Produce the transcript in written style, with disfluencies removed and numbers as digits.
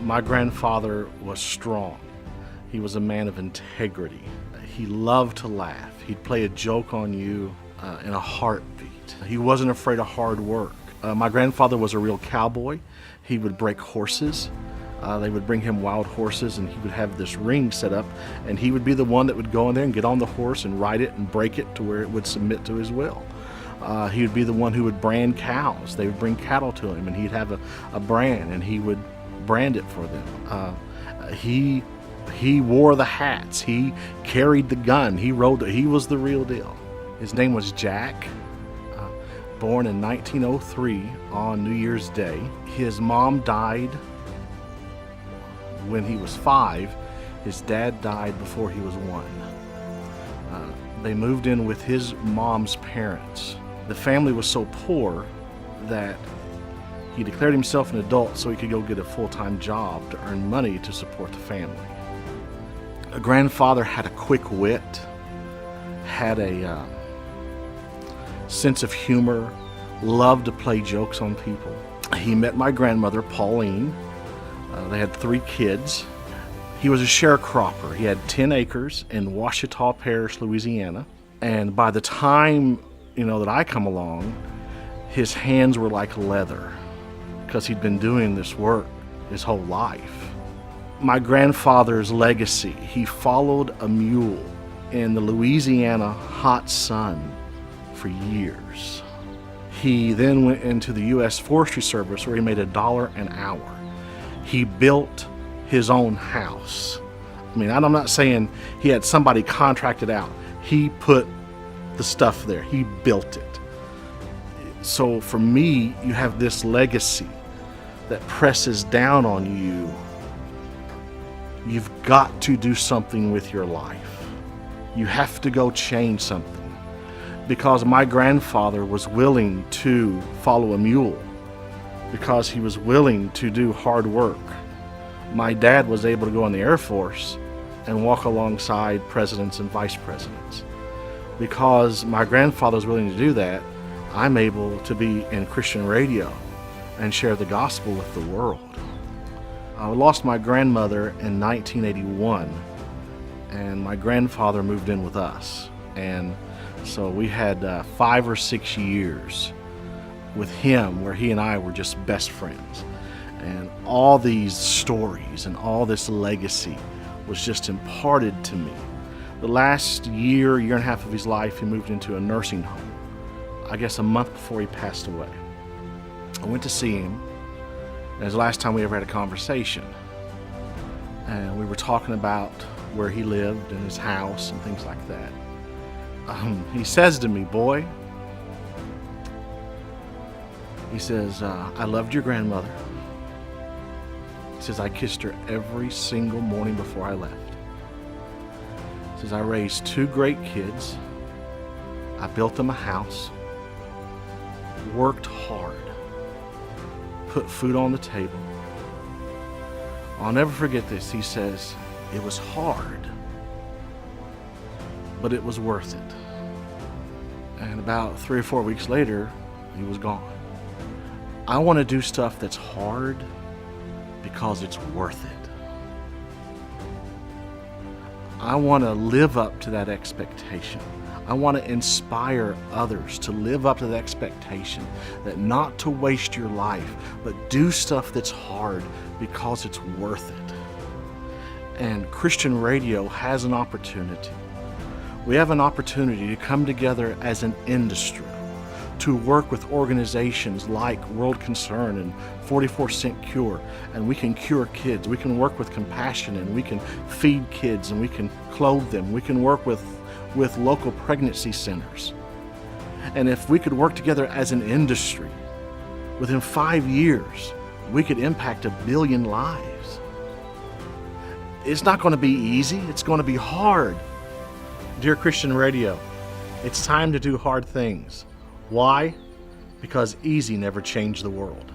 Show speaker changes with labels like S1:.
S1: My grandfather was strong. He was a man of integrity. He loved to laugh. He'd play a joke on you in a heartbeat. He wasn't afraid of hard work. My grandfather was a real cowboy. He would break horses. They would bring him wild horses, and he would have this ring set up, and he would be the one that would go in there and get on the horse and ride it and break it to where it would submit to his will. He would be the one who would brand cows. They would bring cattle to him, and he'd have a brand, and he would brand it for them. He wore the hats. He carried the gun. He was the real deal. His name was Jack. Born in 1903 on New Year's Day. His mom died when he was 5. His dad died before he was 1. They moved in with his mom's parents. The family was so poor that he declared himself an adult so he could go get a full-time job to earn money to support the family. A grandfather had a quick wit, had a sense of humor, loved to play jokes on people. He met my grandmother, Pauline. They had 3 kids. He was a sharecropper. He had 10 acres in Ouachita Parish, Louisiana. And by the time, that I come along, his hands were like leather because he'd been doing this work his whole life. My grandfather's legacy, he followed a mule in the Louisiana hot sun for years. He then went into the U.S. Forestry Service where he made $1 an hour. He built his own house. I'm not saying he had somebody contracted out. He put the stuff there. He built it. So for me, you have this legacy that presses down on you. You've got to do something with your life. You have to go change something. Because my grandfather was willing to follow a mule, because he was willing to do hard work. My dad was able to go in the Air Force and walk alongside presidents and vice presidents. Because my grandfather was willing to do that, I'm able to be in Christian radio and share the gospel with the world. I lost my grandmother in 1981, and my grandfather moved in with us. And so we had 5 or 6 years with him where he and I were just best friends. And all these stories and all this legacy was just imparted to me. The last year and a half of his life, he moved into a nursing home. I guess a month before he passed away. I went to see him, and it was the last time we ever had a conversation. And we were talking about where he lived and his house and things like that. He says to me, "Boy," he says, "I loved your grandmother." He says, "I kissed her every single morning before I left." He says, "I raised 2 great kids. I built them a house, worked hard, put food on the table." I'll never forget this. He says, "It was hard, but it was worth it." And about 3 or 4 weeks later, he was gone. I want to do stuff that's hard because it's worth it. I want to live up to that expectation. I want to inspire others to live up to the expectation that not to waste your life, but do stuff that's hard because it's worth it. And Christian radio has an opportunity. We have an opportunity to come together as an industry, to work with organizations like World Concern and 44 Cent Cure, and we can cure kids. We can work with Compassion, and we can feed kids, and we can clothe them. We can work with local pregnancy centers. And if we could work together as an industry, within 5 years, we could impact 1 billion lives. It's not going to be easy. It's going to be hard. Dear Christian Radio, it's time to do hard things. Why? Because easy never changed the world.